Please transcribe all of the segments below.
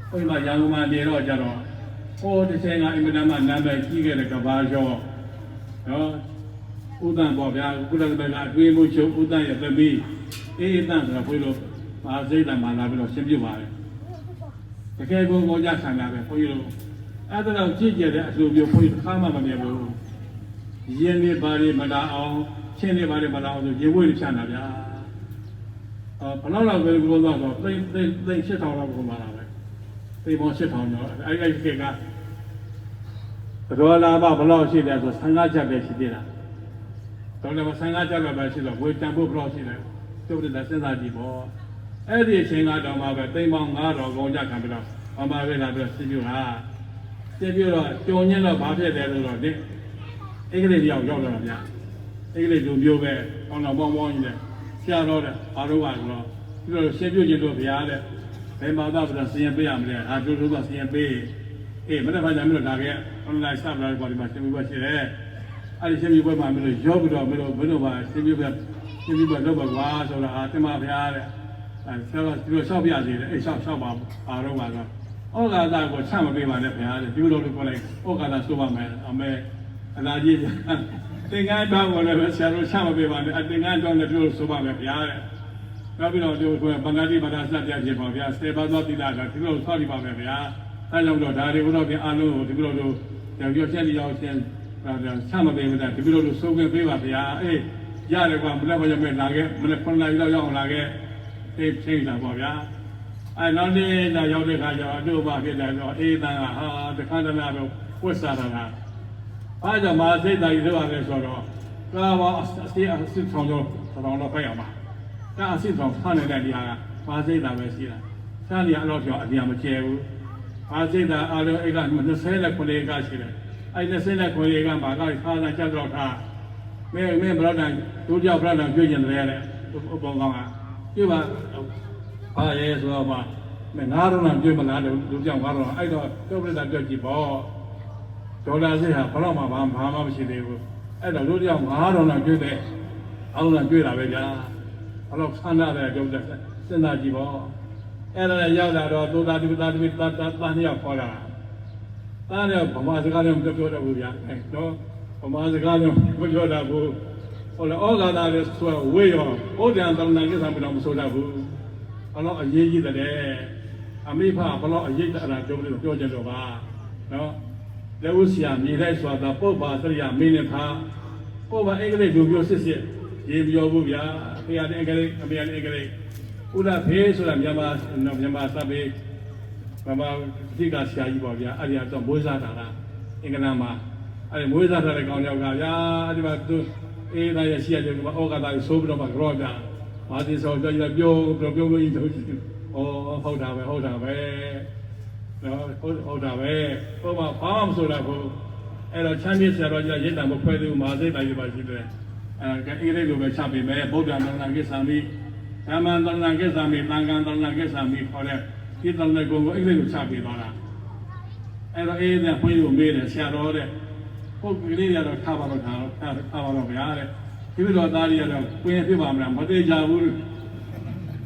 ဘုရားရန်ကုန်မှာနေတော့ကြတော့ဟိုတစ်ချိန်ကအင်မတန်မှနာမည်ကြီးခဲ့တဲ့ကဘာကျော်နော်ဥဒ္ဒံပေါ့ဗျာကုလသမဂ္ဂအတွင်းမှုချုပ်ဥဒ္ဒံရဲ့သမီးအေးတန်ဆိုတာဘုရားတို့ပါစိတ်တံမှာလာပြီးတော့ရှင်းပြပါတယ်တကယ်ကိုကြဆန္ဒပဲဘုန်းကြီးတို့အဲ့ဒါတော့ကြည့်ကြတဲ့အလိုမျိုးဘုန်းကြီးတစ်ခါမှမမြင်ဘူးရင်းနေပါလေမလာအောင်ရှင်းနေပါလေမလာအောင်ဆိုရေဝေးဖြန့်တာဗျာဘလောက်လောက်ပဲဘုရားတော့သိ8000လောက်ပုံပါလာပဲသိမော8000တော့အဲ့ဒီကတော်လာမဘလောက်ရှိတယ်ဆို15ချက်ပဲရှိသေးတာတော်လည်း15ချက်ပဲရှိတော့ဝေတန်ဖို့ဘလောက်ရှိတယ်ကျုပ်တို့လည်းစဉ်းစားကြည့်ပေါ့အဲ့ဒီအချိန်ကတော့မှပဲသိန်းပေါင်း9000ကုန်ကြခံပြီးတော့ဘာမှပဲလာပြီးတော့စစ်ပြတာစစ်ပြတော့ကြော်ညင်းတော့ဘာဖြစ်တယ်လို့တော့ဒီအင်္ဂလိပ်တယောက်ရောက်လာတာဗျအင်္ဂလိပ်လူမျိုးပဲအောင်တော်ပေါင်းပေါင်းကြီးနဲ့ဆရာတော်တဲ့ဘာလို့ပါဆိုတော့ပြီးတော့ရှင်းပြခြင်းတို့ဗျာတဲ့ဘယ်မှာတော့စီရင်ပေးရမလဲဟာတို့ကစီရင်ပေးအေးမနေ့ကညမလို့ဒါက online စပ်လာပေါ်ဒီမှာရှင်းပြရှိတယ်အဲ့ဒီရှင်းပြပွဲမှာမလို့ရောပြီးတော့မလို့ပါရှင်းပြပွဲလုပ်ပါကွာဆိုတော့အာတင်ပါဗျာတဲ့အဲဆရာကဒီလိုလျှောက်ပြသေးတယ်အေးလျှောက်ပါဘာတော့ပါတော့ဩဃာတကိုချမပေးပါနဲ့ဗျာတဲ့ဒီလိုလိုပြောလိုက်ဩဃာတဆိုပါမယ်အမေအလားကြီးသင်္ကန်းတော့ကိုလည်းဆရာတို့ချမပေးပါနဲ့အသင်္ကန်းတော့လည်းဒီလိုဆိုပါမယ်ဗျာတဲ့နောက်ပြီးတော့ဒီဘင်္ဂါတိဘာသာစပြဖြစ်ပါဗျာစေပါသောတိလာကဒီလိုဆောက်ပြပါမယ်ဗျာအဲကြောင့်တော့ဒါတွေကိုတော့ပြန်အားလုံးကိုဒီလိုလိုကြောက်ချက်ရောက်ချင်းချမပေးဘူးတဲ့ဒီလိုလိုစိုးခွင့်ပေးပါဗျာအေးရတယ်ကွာမလက်မရမဲ့လာခဲ့မလက်ခွန်လာရောက်အောင်လာခဲ့အေးချိန်တာပေါ့ဗျာအဲနောက်နေ့တော့ရောက်တဲ့ခါကျတော့အတို့ဘာဖြစ်လဲဆိုတော့အေးတန်ကဟာတခါတည်းတော့ဝတ်စားတာကအားကြောင့်မာစိတ်တိုင်းလို့ရတယ်ဆိုတော့ကာဝအစစ်ဆောင်တော့တော့ဖိုက်အောင်ပါဒါအစစ်ဆောင်ဖမ်းနေတဲ့နေရာကမာစိတ်တာပဲရှိတာဆန်းနေအလောက်ကျော်အပြင်မကျဲဘူးမာစိတ်တာအားလုံးအဲ့က29ကရှိတယ်အဲ့29ကမှာကခါသာကြတော့ထားမင်းဘလောက်တန်ဒုတိယဘလောက်တန်ကြွကျင်တယ်တဲ့ဥပုံကောင်းကပြပါဘာရဲဆိုတော့မှမင်း9000လောက်ကြွမလားလူကြောင်9000အဲ့တော့ကျုပ်ပြတာကြွကြည့်ပေါ့ဒေါ်လာစိတ်ဟာဘလောက်မှဘာမှမရှိသေးဘူးအဲ့တော့လူတယောက်9000လောက်ကြွတဲ့အောင်လောက်ကြွတာပဲဗျာဘလောက်ဆန္ဒတဲ့ကျုပ်တဲ့စဉ်းစားကြည့်ပေါ့အဲ့ဒါလည်းရောက်လာတော့သုသာတိတာနှစ်ယောက်ခေါ်လာတာလည်းဗမာစကားလည်းမပြောတော့ဘူးဗျာအဲ့တော့ဗမာစကားလည်းမပြောတော့ဘူးဟိုလည်းဩဃာတလည်းဆိုဝေးရောဩဒံတဏ္ဍကိစ္စမတော်မဆိုတတ်ဘူးဘလောက်အရေးကြီးတဲ့အမိဖဘလောက်အရေးတအရာပြောလို့ပြောကြတော့ပါနော်လက်ဝဆရာမြေလိုက်ဆိုတာပုပ္ပါသရိယာမင်းနဲ့ဖာပုပ္ပါအင်္ဂလိပ်လူမျိုးစစ်ရေပြောဘူးဗျာဖေရတဲ့အင်္ဂလိပ်အမေရတဲ့အင်္ဂလိပ်ဥဒဖေးဆိုတာမြန်မာစပ်ပေးဗမာအဓိကဆရာကြီးပေါ့ဗျာအဲ့ဒီတော့မွေးစားတာလားအင်္ဂလန်မှာအဲ့ဒီမွေးစားထားတဲ့ကောင်ယောက်ကဗျာအဲ့ဒီမှာသူအေးသားရရှိရတယ်ကဩဃာတဆိုးပြီးတော့မှကြောဗျာမာသီဆောပြောကြီးပြောကြီးတို့ဩဟုတ်တာပဲနော်ဟုတ်တာပဲဟိုမှာဘာမှမဆိုတော့ဘူးအဲ့တော့ချမ်းမြေဆရာတော်ကြီးရိတ်တံမဖွဲသေးဘူးမာစိတ်တိုင်းပါရှိတယ်အဲအင်္ဂလိပ်လိုပဲချပေးမယ်ဗုဒ္ဓံတဏ္ဍကိစ္ဆာမိဓမ္မံတဏ္ဍကိစ္ဆာမိသံဃံတဏ္ဍကိစ္ဆာမိခေါ်တဲ့ဒီတဏ္ဍကုံကိုအင်္ဂလိပ်လိုချပေးသွားတာအဲ့တော့အေးတဲ့ဘုန်းကြီးကိုမေးတယ်ဆရာတော်တဲ့ပုဂ္ဂိုလ်လေးတွေကတော့ထားပါတော့ဗျာတဲ့ဒီလိုတော့သားတွေကတော့ကိုယ်ဖြစ်ပါမလားမသေးကြဘူး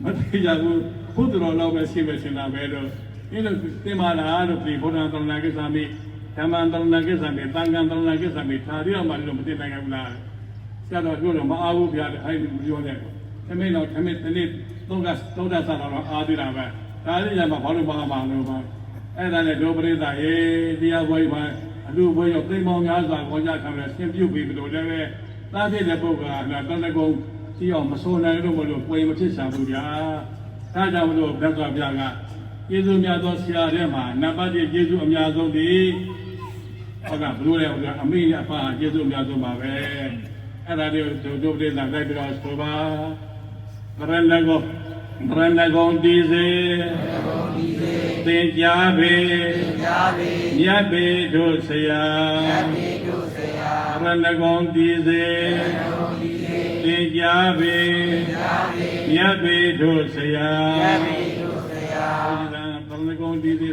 ဘုဒ္ဓတော်လောက်ပဲရှိမယ်ရှင်တာပဲတော့အဲ့လိုသင်ပါလားလို့ဒီဘုရားတဏ္ဍကိစ္ဆာမိဓမ္မံတဏ္ဍကိစ္ဆာမိသံဃံတဏ္ဍကိစ္ဆာမိဒါတွေတော့မှလို့မသိနိုင်ဘူးလားဆရာတော်ပြောတော့မအားဘူးဗျာအဲ့ဒီပြောတယ်သမင်းတော့ဒီနေ့သုံးတာစားတော့အားသေးတာပဲဒါလေးရမှာဘာလို့မှာလို့ပါအဲ့ဒါနဲ့ဒုပရိသရေတရားပွဲမှာအလူပွဲရောက်သိမ်းပေါင်းများစွာခေါ်ကြခံရဆင်ပြုတ်ပြီးလို့လည်းပဲသားဖြစ်တဲ့ပုဂ္ဂိုလ်ကတဏ္ဍကုံကြည့်အောင်မဆိုးနိုင်လို့မလို့ပွေမဖြစ်ချဘူးဗျာဒါကြောင့်မလို့ဘက်သွားပြကကျေးဇူးများသောဆရာထဲမှာနံပါတ်1ကျေးဇူးအများဆုံးသည်ဟုတ်ကဘလို့လဲအမေနဲ့အဖကျေးဇူးအများဆုံးပါပဲအဲ့ဒါလေးဒုပရိသလိုက်ပြီးတော့ဆိုပါဗရဏဂုံတည်စေသင်ကြားပေမြတ်ပေတို့ဆရာဗရဏဂုံတည်စေသင်ကြားပေမြတ်ပေတို့ဆရာဗရဏဂုံတည်စေ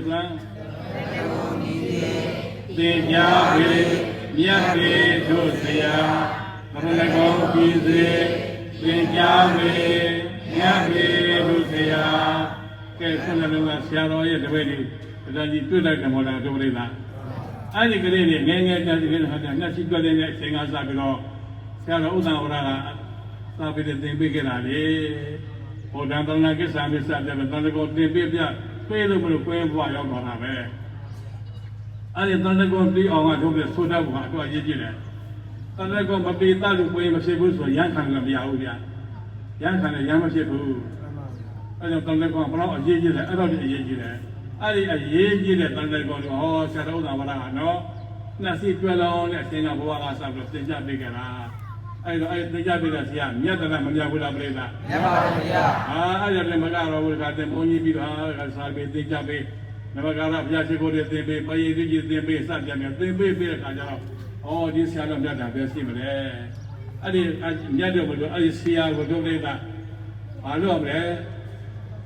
သင်ကြားပေမြတ်ပေတို့ဆရာဗရဏဂုံတည်စေသင်ကြားပေမြတ်ပေတို့ဆရာ ကဲခုနကဆရာတော်ရဲ့တပည့်တွေဒါကြီးတွေ့လိုက်တယ်မော်လာတို့လေးလားအဲ့ဒီကလေးတွေငယ်ငယ်တည်းကဟာညှိတွက်တဲ့အချိန်ကစပြီးတော့ဆရာတော်ဥဒ္ဒဝရကသာပြီးသင်ပေးခဲ့တာလေဟိုတန်တော်နာကိစ္စမစ္စတဲ့တန်တကောတင်ပေးပြပေးလို့မလို့ကွဲဘွားရောက်တော့တာပဲအဲ့ဒီတန်တကောပြီးအောင်ကတို့ပြဆိုတတ်ဘွားတော့ရေးကြည့်တယ်တန်တကောမပေးတတ်လို့ကွဲမဖြစ်ဘူးဆိုရန်ခံလည်းမရဘူးဗျာရန်ခံလည်းရန်မဖြစ်ဘူးအဲ့တော့တန်တကောဘလောက်အရေးကြီးတယ်အဲ့တော့ဒီအရေးကြီးတယ်အဲ့ဒီအရေးကြီးတဲ့တန်တကောဟောဆရာတော်ဥဒ္ဒဝရကနော်နှစ်စီတွဲလောင်းတဲ့အရှင်ကဘဝကစပြီးတော့သင်ကြပေးကြတာအဲ့တော့အဲ့သင်ကြပေးတဲ့ဆရာမြတ်တယ်မမြတ်ဘူးလားပြိဿမြတ်ပါဘူးဗျာအဲ့ဒါလည်းမကတော့ဘူးကတဲ့ဘုန်းကြီးပြီးတော့စာပေသင်ကြပေးနမကာရဘုရားရှိခိုးတွေသင်ပေးပရိသေကြီးသင်ပေးစကြမယ်သင်ပေးပြီးတဲ့အခါကျတော့ဩဒီဆရာတော်မြတ်တာပဲရှိမလဲအဲ့ဒီမြတ်တော်ဘုရားအဲ့ဒီဆရာကိုတို့ပြိဿဘာလို့မလဲ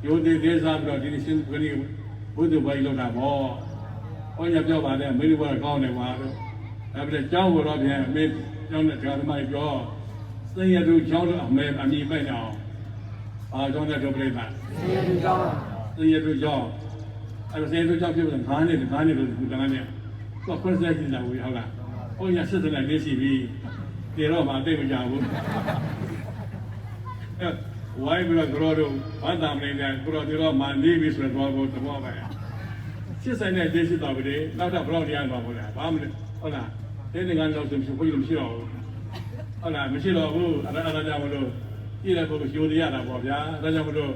ယုံတည်သေးစားပြီးတော့ဒီရှင်ဘုရားဘုဒ္ဓဘာသာလောက်တာပေါ့ဟောညပြောပါတယ်မိဘကကောင်းတယ်ပါတော့ဒါပြည့်ကျောင်းကိုတော့ပြန်အမေကျောင်းနဲ့ဓမ္မမိုက်ပြောသိရသူကျောင်းတော့အမေအမိပိုက်တော့အာကျောင်းတဲ့ဒုပရိသသိရသူကျောင်းသိရသူကျောင်းအဲ့ဒါသိရသူကျောင်းပြလို့ငါးနှစ်လို့ဒီကနေ့တော့ခွင့်ဆက်ကြည့်လာဘူးဟုတ်လားဟောညဆက်စက်လေးရှိပြီတေတော့မှသိမကြဘူးဝိုင်းပြီးတော့တို့ဘာသာမင်းနဲ့တို့တော့မှနေပြီဆိုတော့တော့တော့ပဲစစ်ဆိုင်တဲ့ဒေသတော်တွေနောက်တော့ဘလောက်တရားသွားဖို့လဲဘာမှမဟုတ်လားဒီနေ့ကတော့ဆိုဘုရားမရှိတော့ဘူးဟုတ်လားမရှိတော့ဘူးအဲ့ဒါကြောင့်မလို့ကြည့်တဲ့ပုဂ္ဂိုလ်ရှိုးရတာပေါ့ဗျာဒါကြောင့်မလို့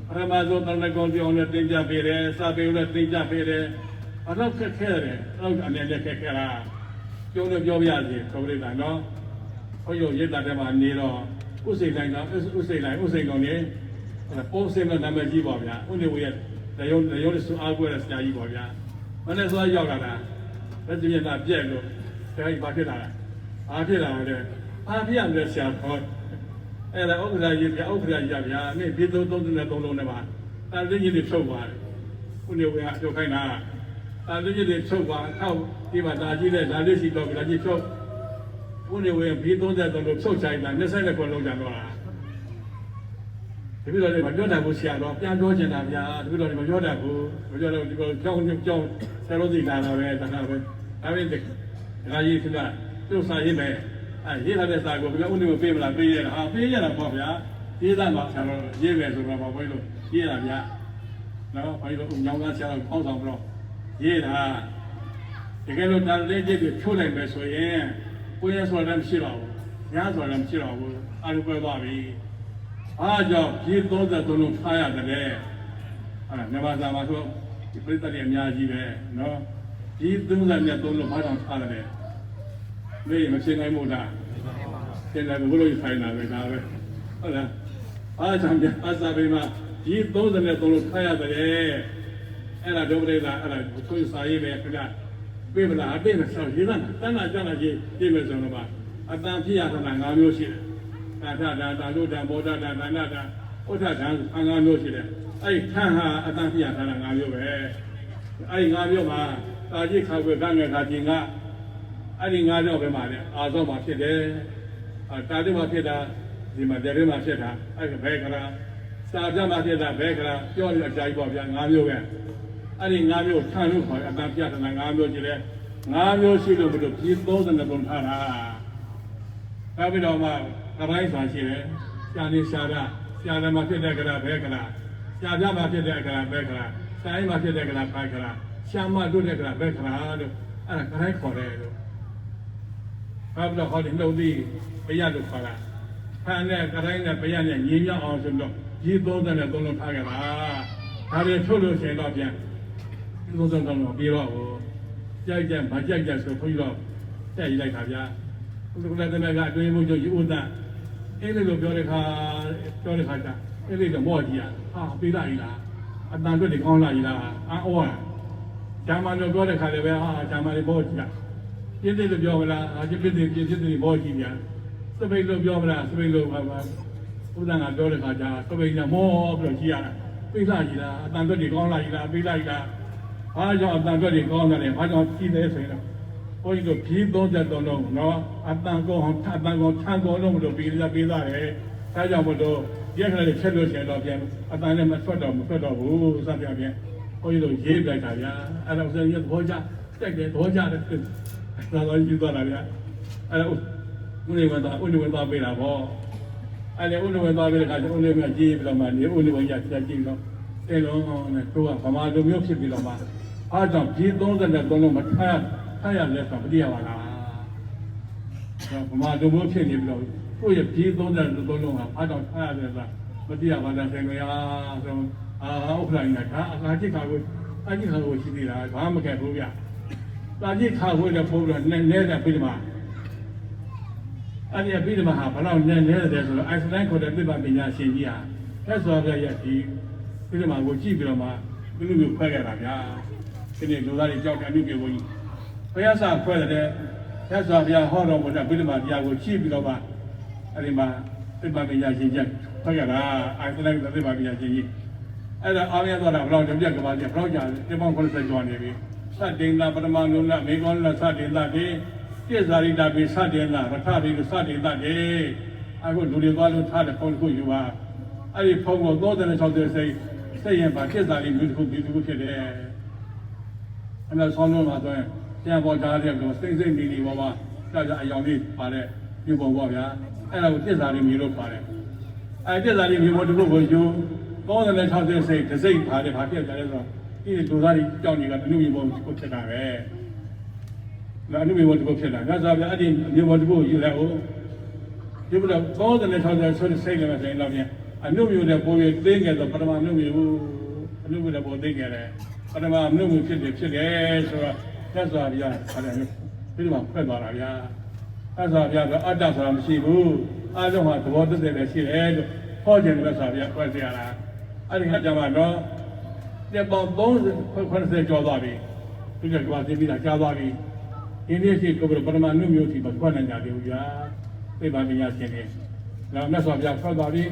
ပရမဇောတန်တကောပြောင်းနဲ့တင်ကြပေးတယ်စာပေနဲ့တင်ကြပေးတယ်အတော့ခက်ခဲတယ်အဲ့တော့အနေနဲ့ခက်ခဲတာကျုံးလို့ပြောပြရစီခဘရိတာနော်ဘုရားရိတ်တာတဲ့မှာနေတော့ဥစိန်တိုင်းကဥစိန်ကောင်နေပုံစံနဲ့နာမည်ကြီးပါဗျာဥနေဝရဲ့တရုံစူအားကိုရစရာကြီးပါဗျာမနေ့စောရောက်လာတာလက်ကျင်တာပြက်လို့ဒါဘာဖြစ်လာလဲအားဖြစ်လာတယ်အားဖြစ်ရတယ်ဆရာတော်အဲ့ဒါဥက္ကဋ္ဌကြီးဗျာမင်းပြည်သုံးလုံးနဲ့ပါတာလင်းကြီးတွေထုတ်ပါတယ်ဥနေဝကထုတ်ခိုင်းတာတာလင်းကြီးတွေထုတ်ပါအောက်ဒီမှာဒါကြီးနဲ့ဒါလေးစီတော့ဒါကြီးထုတ်ဥနေဝပြည်သုံးလုံးဖြုတ်ချိုင်းတာ29ခုလုံးကြတော့လားဒီလိုလေမပြောတတ်ဘူးဆရာတော်ပြန်ပြောချင်တာဗျာဒီလိုလေမပြောတတ်ဘူးမပြောတော့ဒီလိုကြောင်းဆရာတော်စီလာတာပဲတခါပဲဒါပေမဲ့ဒါကြီးကသူ့စာရေးမယ်ရေးထားတဲ့စာကိုဘယ်လိုဦးနေပေးမလားပေးရတာပေးရတာပေါ့ဗျာရေးသားမှာဆရာတော်ရေးမယ်ဆိုတော့ဘာလို့ရေးရဗျာနော်ဘာလို့ညောင်းသားဆရာတော်ပေါင်းဆောင်ပြီးတော့ရေးတာတကယ်လို့ဒါလေးကြီးကိုဖြိုးလိုက်မယ်ဆိုရင်ကိုယ်ရဆိုတာမရှိတော့ဘူးညာဆိုတာမရှိတော့ဘူးအားလုံးပဲသွားပြီအားကြောင့်ဒီ33လုံးထားရတယ်လေအဲ့မြန်မာစာမှာဆိုဒီပြိတ္တတွေအများကြီးပဲနော်ဒီ33လုံးဘာကြောင့်ထားရတယ်လေမရှင်းနိုင်မို့လားရှင်းတယ်ဘယ်လိုဖိုင်တာပဲဒါပဲဟုတ်လားအားကြောင့်အစာပေမှာဒီ33လုံးထားရတယ်အဲ့ဒါဒုပရိသအဲ့ဒါသူစာရေးပဲခဏပြေးမလားအပြေးမဆောက်ရေးတာတန်းလာကြလာကြီးပြေးမယ်ဆိုတော့ပါအတန်ဖြစ်ရတာ5မျိုးရှိတယ်တာထတာတာလို့တာဘောဓတာနာနာတာဥထတာ5မျိုးရှိတယ်အဲ့ထန်ဟာအတန်ဖြစ်ရတာ5မျိုးပဲအဲ့5မျိုးမှာတာကြီးခါွယ်ကငယ်ခါချင်းကအဲ့ဒီ5မျိုးပဲမှာလေအာသောမှာဖြစ်တယ်တာတိမှာဖြစ်တာဒီမှာတေရမှာဖြစ်တာအဲ့ဘဲကရာစာပြမှာဖြစ်တာဘဲကရာပြောနေအကြိုက်ပေါ့ဗျာ5မျိုးပဲအဲ့ဒီ5မျိုးထန်လို့ခေါ်အတန်ပြတာ5မျိုးရှိတယ်5မျိုးရှိလို့ဘယ်လိုဒီ30ပုံထားတာနောက်ပြီးတော့မှကပိုင်းစာရှိတယ်ဆရာနေဆရာမှာဖြစ်တဲ့ကရာဘဲကရာဆရာပြမှာဖြစ်တဲ့ကရာဘဲကရာတိုင်းမှာဖြစ်တဲ့ကရာဘဲကရာဆရာမတို့တဲ့ကရာဘဲကရာလို့အဲ့ဒါကတိုင်းခေါ်တယ်လို့နောက်ပြီးတော့ဟောဒီနှုတ်ပြီးဘယလို့ခေါ်တာဖန်တဲ့ကတိုင်းနဲ့ဘယနဲ့ညီမြောက်အောင်ဆိုတော့ဒီ30နဲ့3လုံးထားကြတာဒါတွေထုတ်လို့ရှိရင်တော့ပြန်30တော့ပြီးတော့ကြိုက်ကြမကြိုက်ကြဆိုခွင့်တော့တက်ရေးလိုက်တာဗျာကုလသမဂ္ဂအတွင်းမှုချုပ်ယူဦးသားအဲ့လိုပြောတဲ့ခါကျအဲ့ဒီတော့မော့ကြီးဟာပေးလိုက်လားအတန်တွက်တွေကောင်းလာကြီးလားအော်ဂျာမန်တို့ပြောတဲ့ခါလည်းပဲဟာဂျာမန်တွေမော့ကြီးလားပြင်းလို့ပြောမလားဟာပြင်းမော့ကြီးများစပိတ်လို့ပြောမလားစပိတ်လို့ပါဦးသားကပြောတဲ့ခါကျစပိတ်ကမော့ပြီးတော့ကြီးရတာပေးလိုက်ကြီးလားအတန်တွက်တွေကောင်းလာကြီးလားပေးလိုက်လားဘာကြောင့်အတန်တွက်တွေကောင်းတယ်ဘာကြောင့်ကြီးတယ်ဆိုရင်တော့ဘုန်းကြီးတို့ပြီး33လုံးနော်အတန်ကောင်းထန်ကောင်းလုံးလို့ပြီးသားတယ်ဒါကြောင့်မလို့ ရက်ခါလေးဖြတ်လို့ရှိရင်တော့ပြန်အတန်နဲ့မထွက်တော့ဘူးစပြပြန်ဘုန်းကြီးတို့ရေးလိုက်တာဗျာအဲ့တော့ဆက်ရသဘောကျတက်တယ်သဘောကျတယ်သာသာယူသွားတာဗျာအဲ့တော့ဦးနေဝင်သွားပေးတာပေါ့အဲ့ဒီဦးနေဝင်သွားပေးတဲ့ခါကျဦးနေဝင်ကြီးပြီးတော့မှနေဦးနေဝင်ရကြည့်တော့အဲ့လုံးနဲ့တို့ကဗမာလူမျိုးဖြစ်ပြီးတော့မှအားကြောင့်ကြီး33လုံးမထားရလဲဆိုမသိရပါလားဗမာလူမျိုးဖြစ်နေပြီးတော့ကိုယ့်ရဲ့ကြီး33လုံးဟာအားကြောင့်ထားရလဲဆိုတာမသိရပါလားဆင်ကွာဆိုဥပ္ပလိုက်နေတာအခါကြည့်ခါကိုရှိသေးတာဘာမှမကဲဘူးဗျတာကြည့်ခါကိုလည်းပို့ပြီးတော့နဲတဲ့ပြီးမှအဲ့ဒီပြီးမှဟာဘလောက်နဲတယ်ဆိုတော့အိုက်စတိုင်းခေါ်တဲ့ပြပပညာရှင်ကြီးဟာသက်စွာပြရဲ့ဒီပြီးမှကိုကြည့်ပြီးတော့မှဘယ်လိုမျိုးခွဲခဲ့တာဗျာဒီနေ့လူသားတွေကြောက်တယ်အမှုပြေဘုန်းကြီးဘုရားစာခွဲတဲ့သက်စွာပြဟောတော်မူတဲ့ပြီးမှတရားကိုကြည့်ပြီးတော့မှအဲ့ဒီမှာပြပပညာရှင်ကြီးခွဲခဲ့တာအိုက်စတိုင်းပြပပညာရှင်ကြီးအဲ့ဒါအားရသွားတာဘလောက်ကြက်ကပါကြဘလောက်ကြာတယ်ပေါင်း90ကျော်နေပြီသတ္တင်သာပရမနုလမေကောလသတ္တင်သာတိပြစ္ဆာရိတာပိသတ္တင်သာရထပိသတ္တင်သာတိအခုလူတွေသွားလို့ထားတဲ့ဖုန်းတစ်ခုယူပါအဲ့ဒီဖုန်းကို36စိတ်ရင်ပါပြစ္ဆာရိမျိုးတစ်ခုဖြစ်တယ်အဲ့ဒါဆောင်းလုံးမှာဆိုရင်ပြန်ပေါ်ကြတဲ့ကောစိတ်နေပေါ်မှာကြာအယောင်လေးပါတဲ့ပြုပုံပေါ့ဗျာအဲ့ဒါကိုပြစ္ဆာရိမျိုးလို့ပါတယ်အဲ့ပြစ္ဆာရိမျိုးတစ်ခုကိုယူ36စိတ်တစ်စိတ်ပါတယ်ဘာဖြစ်ကြလဲဆိုတော့ဒီလူသားတွေကြောက်နေကအမှုမျိုးကိုဖြစ်တာပဲ။အမှုမျိုးတစ်ခုဖြစ်တာ။ငါဆိုပြအဲ့ဒီမျိုးတစ်ခုယူလိုက်ဦး။ဒီဘက်36ဆိုတဲ့စိတ်လည်းဆိုရင်တော့ပြန်အမှုမျိုးနဲ့ပေါ်ရသိငယ်တော့ပထမအမှုမျိုးအမှုမျိုးနဲ့ပေါ်သိငယ်တယ်။ပထမအမှုမျိုးဖြစ်တယ်ဆိုတော့သက်စွာပြရတယ်ပြီးတော့ဖက်သွားတာဗျာ။သက်စွာပြဆိုအတ္တဆိုတာမရှိဘူး။အားလုံးဟာသဘောတည်းတည်းရှိတယ်လို့ဟောခြင်းသက်စွာပြခွဲစေရတာ။အဲ့ဒီခါကျမှတော့တဲ့ပေါင်း30ကျော်သွားပြီသူကကွာသိပြီးတာကြားသွားပြီဒီနေ့ရှိကိုယ်ပထမနှုတ်မျိုးထိမခွက်နိုင်ကြသေးဘူးဗျာသိပါပညာရှင်တွေနောက်မြတ်စွာဘုရားဖွက်သွားပြီ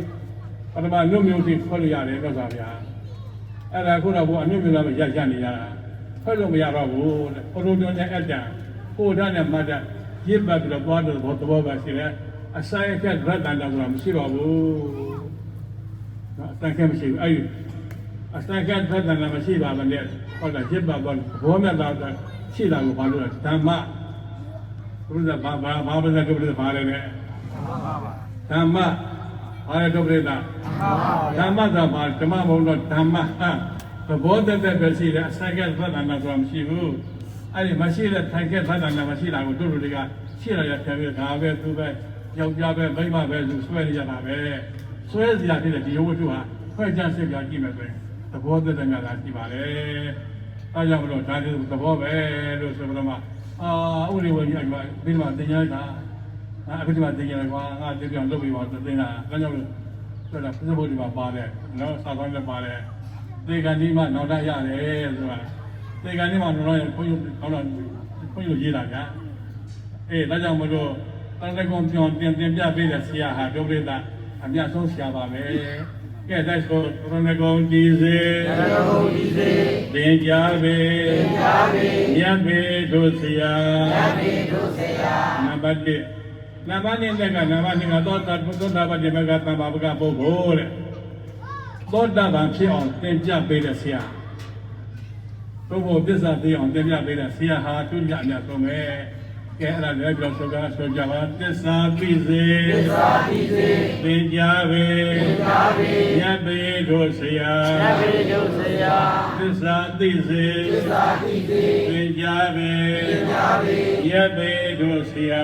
ပထမနှုတ်မျိုးထိဖွက်လို့ရတယ်မြတ်စွာဘုရားအဲ့ဒါခုတော့ဘုအနှုတ်မျိုးလာမရနေရတာဖွက်လို့မရတော့ဘူးဘုလိုတော်နဲ့အတ္တကိုယ်ဓာတ်နဲ့မတ္တရစ်ပတ်ပြီးတော့သွားတဲ့သဘောပဲရှိတယ်အဆိုင်အခက်ရတ္တန်တာဆိုတာမရှိတော့ဘူးနော်အဆိုင်အခက်မရှိဘူးအဲ့အစကတ်ဖတ်တယ်မရှိပါဘူးလေဟုတ်လားจิตပါတော့ဘောမြတ်တာရှိတာကိုဘာလို့လဲဓမ္မဘုရားဘာပါလဲကဘုရားဘာလဲလဲဓမ္မဘာလဲကဘုရားဓမ္မသာဘာဓမ္မဘုံတော့ဓမ္မသဘောတည်းပဲရှိတယ်အစကတ်ဖတ်တယ်ဆိုတာမရှိဘူးအဲ့ဒီမရှိတဲ့ထိုင်ကတ်ဖတ်တယ်မရှိတာကိုတို့လူတွေကရှိရရပြန်ပြီးဒါပဲသူပဲယောက်ျားပဲမိန်းမပဲသူဆွဲရတာပဲဆွဲစရာဖြစ်တဲ့ဒီဝတ္ထုဟာဖွဲ့ကြစစ်ပြကြည့်မယ်ဆိုရင်သဘောတည်းများတာရှိပါလေ။အားကြောင့်မလို့ဒါတွေသဘောပဲလို့ဆိုတော့မှဥရိဝကြီးအကပြီးမှတင်ရတာအခုဒီမှာတင်ရကွာငါတပြောင်းလုပ်ပြီးပါတင်တာအဲကြောင့်လို့ဆိုတာပြစ္ဆုတ်ဒီမှာပါတယ်နော်စာကောင်းလည်းပါတယ်သေကံဒီမှာနောက်တရတယ်ဆိုတာသေကံဒီမှာနောက်ရခွင့်ယူရေးတာဗျာအေးဒါကြောင့်မလို့တန်တဲ့ကောင်ပြောင်းတင်ပြပေးတဲ့ဆရာဟာဒုပရိသအမြတ်ဆုံးဆရာပါပဲကဲတိုက်ဆိုရဏဂုံကြည်စေသင်ကြားပေမြတ်ပေတို့ဆရာနံပါတ်1နံပါတ်2ကသောတာပတိမကတမ္ပါပကပုဂ္ဂိုလ်တဲ့သောတာပန်ဖြစ်အောင်သင်ကြားပေးတဲ့ဆရာပုဂ္ဂိုလ်သစ္စာသိအောင်သင်ကြားပေးတဲ့ဆရာဟာသူညအမြတ်ဆုံးပဲကဲအဲ့ဒါလည်းပြောဆိုကြပါသစ္စာသိစေသင်ကြားပေမြတ်ပေတို့ဆရာသစ္စာသိစေသင်ကြားပေမြတ်ပေတို့ဆရာ